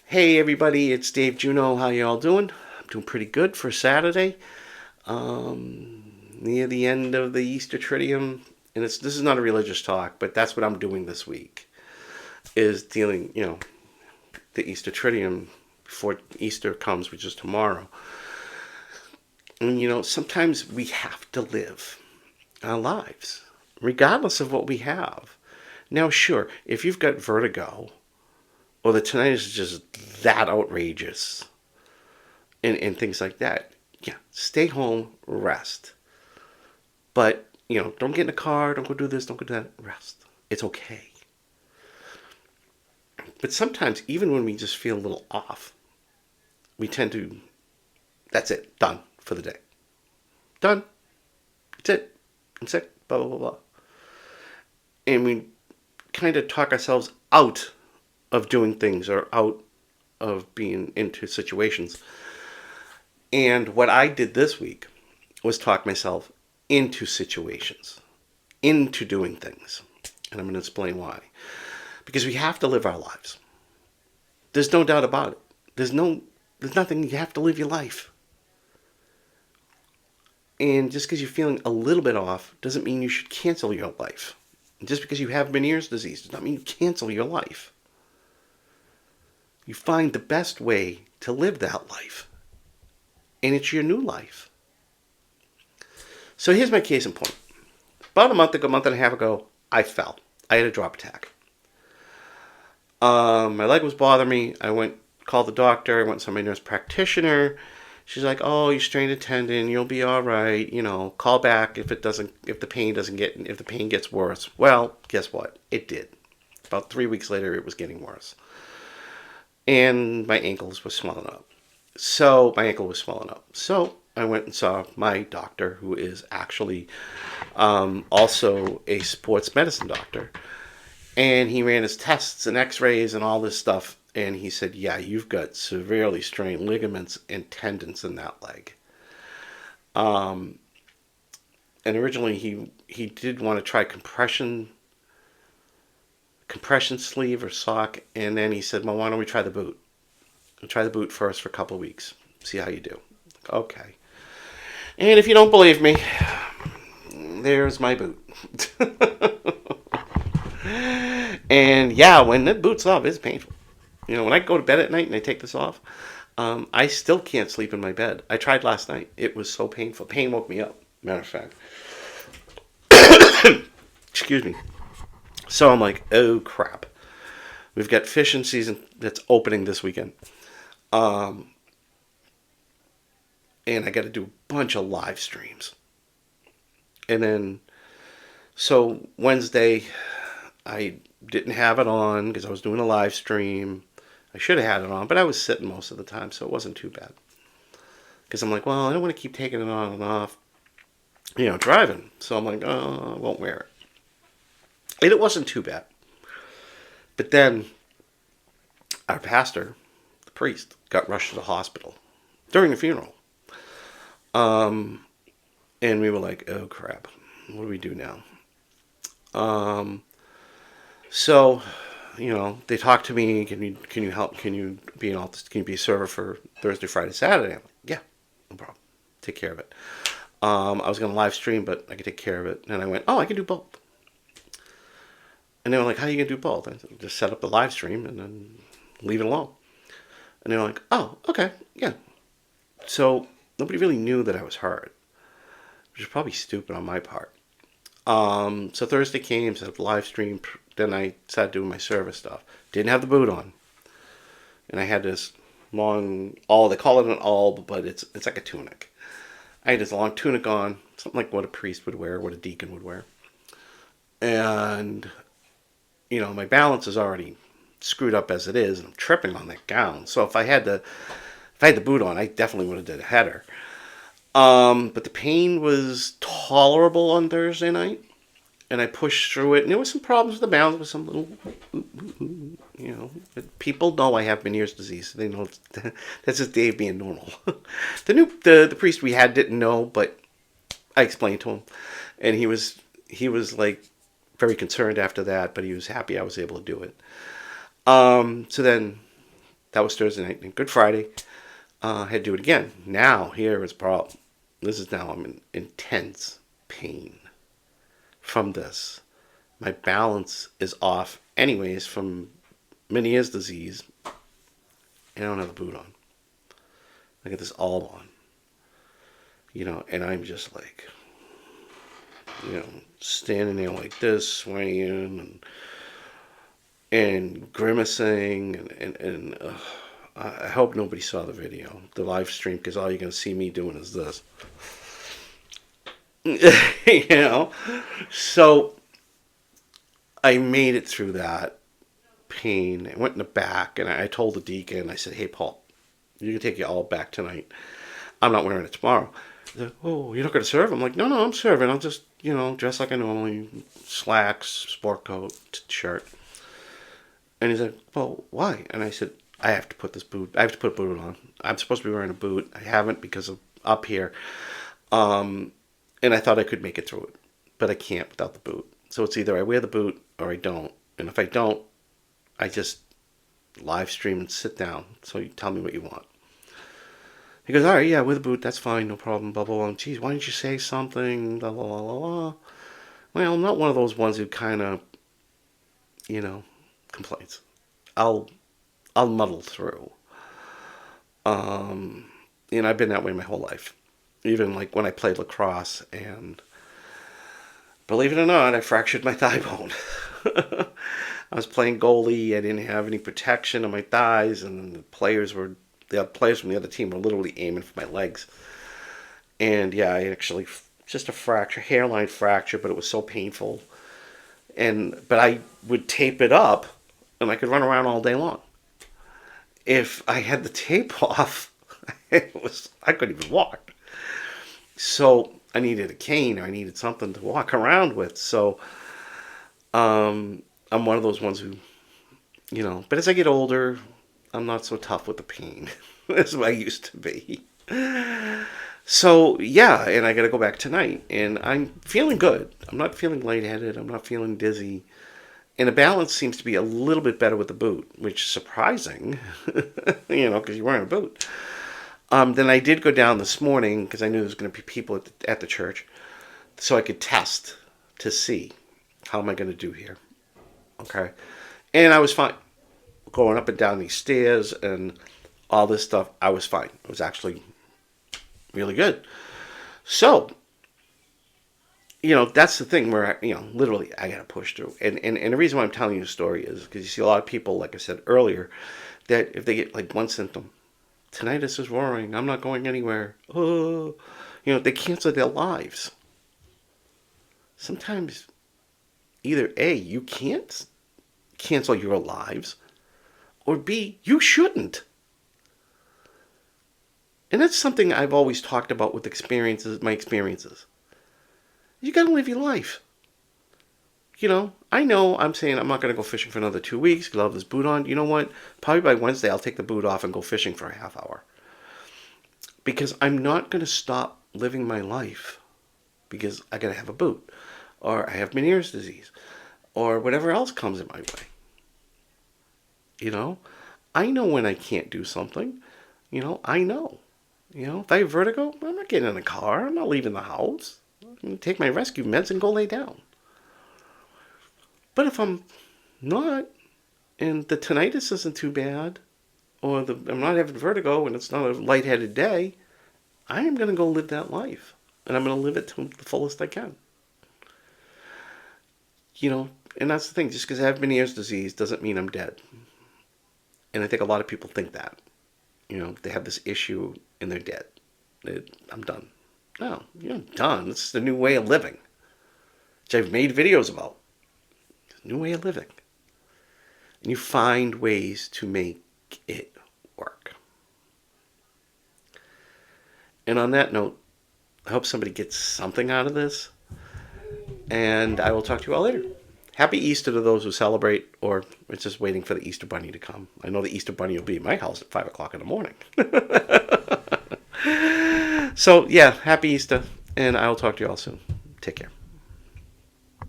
Hey everybody, it's Dave Juno. How you all doing? I'm doing pretty good for Saturday. Near the end of the Easter Triduum, and this is not a religious talk, but that's what I'm doing this week. Is dealing, the Easter Triduum before Easter comes, which is tomorrow. And sometimes we have to live our lives, regardless of what we have. Now, sure, if you've got vertigo, or the tinnitus is just that outrageous, and things like that. Yeah, stay home, rest. But, don't get in the car, don't go do this, don't go do that, rest. It's okay. But sometimes, even when we just feel a little off, we tend to, that's it, done for the day. Done. That's it. I'm sick, blah, blah, blah, blah. And we kind of talk ourselves out of doing things or out of being into situations. And what I did this week was talk myself into situations, into doing things. And I'm going to explain why. Because we have to live our lives. There's no doubt about it. There's nothing, you have to live your life. And just because you're feeling a little bit off doesn't mean you should cancel your life. And just because you have Meniere's disease does not mean you cancel your life. You find the best way to live that life. And it's your new life. So here's my case in point. About a month and a half ago, I fell. I had a drop attack. My leg was bothering me. Called the doctor. I went to my nurse practitioner. She's like, "Oh, you strained a tendon. You'll be all right. Call back if the pain gets worse." Well, guess what? It did. About 3 weeks later, it was getting worse, and my ankles were swelling up. So my ankle was swelling up. So I went and saw my doctor, who is actually also a sports medicine doctor. And he ran his tests and x-rays and all this stuff. And he said, "Yeah, you've got severely strained ligaments and tendons in that leg." And originally he did want to try compression sleeve or sock. And then he said, "Well, why don't we try the boot? We'll try the boot first for a couple of weeks. See how you do." Okay. And if you don't believe me, there's my boot. And yeah, when the boot's off, it's painful. When I go to bed at night and I take this off, I still can't sleep in my bed. I tried last night. It was so painful. Pain woke me up, matter of fact. Excuse me. So I'm like, oh crap. We've got fishing season that's opening this weekend. And I got to do a bunch of live streams. And then, so Wednesday, I didn't have it on because I was doing a live stream. I should have had it on, but I was sitting most of the time, so it wasn't too bad. Because I'm like, well, I don't want to keep taking it on and off, driving. So I'm like, oh, I won't wear it. And it wasn't too bad. But then our pastor, the priest, got rushed to the hospital during the funeral. And we were like, oh crap, what do we do now? So, they talked to me. Can you help? Can you be a server for Thursday, Friday, Saturday? I'm like, yeah, no problem. Take care of it. I was going to live stream, but I could take care of it. And I went, oh, I can do both. And they were like, how are you going to do both? I said, just set up the live stream and then leave it alone. And they were like, oh, okay, yeah. So nobody really knew that I was hurt, which is probably stupid on my part. So Thursday came, set up the live stream. Then I started doing my service stuff. Didn't have the boot on. And I had this long, they call it an alb, but it's like a tunic. I had this long tunic on, something like what a priest would wear, what a deacon would wear. And, my balance is already screwed up as it is, and I'm tripping on that gown. So if I had the boot on, I definitely would have did a header. But the pain was tolerable on Thursday night, and I pushed through it. And there was some problems with the balance, with some little, But people know I have Meniere's disease. They know that's just Dave being normal. The priest we had didn't know, but I explained to him, and he was like very concerned after that, but he was happy I was able to do it. So then That was Thursday night. And Good Friday, I had to do it again. Now, here is a problem. This is now I'm in intense pain from this. My balance is off anyways from Meniere's disease. And I don't have the boot on. I got this all on. And I'm just like, standing there like this, swaying and grimacing, and I hope nobody saw the video, the live stream, because all you're going to see me doing is this. So I made it through that pain. I went in the back, and I told the deacon, I said, hey, Paul, you can take your all back tonight. I'm not wearing it tomorrow. He said, oh, you're not going to serve? I'm like, no, I'm serving. I'll just, dress like I normally, slacks, sport coat, shirt. And he said, well, why? And I said, I have to put a boot on. I'm supposed to be wearing a boot. I haven't because of up here. And I thought I could make it through it, but I can't without the boot. So it's either I wear the boot or I don't. And if I don't, I just live stream and sit down. So you tell me what you want. He goes, all right, yeah, with a boot, that's fine, no problem, blah, blah, blah. Geez, why didn't you say something, blah, blah, blah, blah, blah. Well, I'm not one of those ones who kind of, complains. I'll muddle through. I've been that way my whole life. Even like when I played lacrosse, and believe it or not, I fractured my thigh bone. I was playing goalie. I didn't have any protection on my thighs, and the players from the other team were literally aiming for my legs. And yeah, I actually just a fracture, hairline fracture, but it was so painful. But I would tape it up, and I could run around all day long. If I had the tape off, I couldn't even walk. So I needed a cane, or I needed something to walk around with. So I'm one of those ones who, but as I get older, I'm not so tough with the pain as I used to be. So yeah, and I got to go back tonight, and I'm feeling good. I'm not feeling lightheaded. I'm not feeling dizzy. And the balance seems to be a little bit better with the boot, which is surprising, because you're wearing a boot. Then I did go down this morning because I knew there was going to be people at the church, so I could test to see how am I going to do here. Okay, and I was fine going up and down these stairs and all this stuff. I was fine. It was actually really good. So, that's the thing where, literally I got to push through. And the reason why I'm telling you the story is because you see a lot of people, like I said earlier, that if they get like one symptom, tinnitus is roaring, I'm not going anywhere. Oh, they cancel their lives. Sometimes either A, you can't cancel your lives, or B, you shouldn't. And that's something I've always talked about with my experiences. You got to live your life. I know I'm saying I'm not going to go fishing for another 2 weeks because I'll have this boot on. You know what? Probably by Wednesday I'll take the boot off and go fishing for a half hour. Because I'm not going to stop living my life because I got to have a boot. Or I have Meniere's disease. Or whatever else comes in my way. I know when I can't do something. I know. If I have vertigo, I'm not getting in the car. I'm not leaving the house. I'm going to take my rescue meds and go lay down. But if I'm not, and the tinnitus isn't too bad, or I'm not having vertigo and it's not a lightheaded day, I am going to go live that life. And I'm going to live it to the fullest I can. And that's the thing. Just because I have Meniere's disease doesn't mean I'm dead. And I think a lot of people think that. They have this issue and they're dead. I'm done. No, you're not done. It's the new way of living, which I've made videos about. It's a new way of living. And you find ways to make it work. And on that note, I hope somebody gets something out of this. And I will talk to you all later. Happy Easter to those who celebrate, or it's just waiting for the Easter Bunny to come. I know the Easter Bunny will be at my house at 5 o'clock in the morning. So, yeah, happy Easter, and I will talk to you all soon. Take care.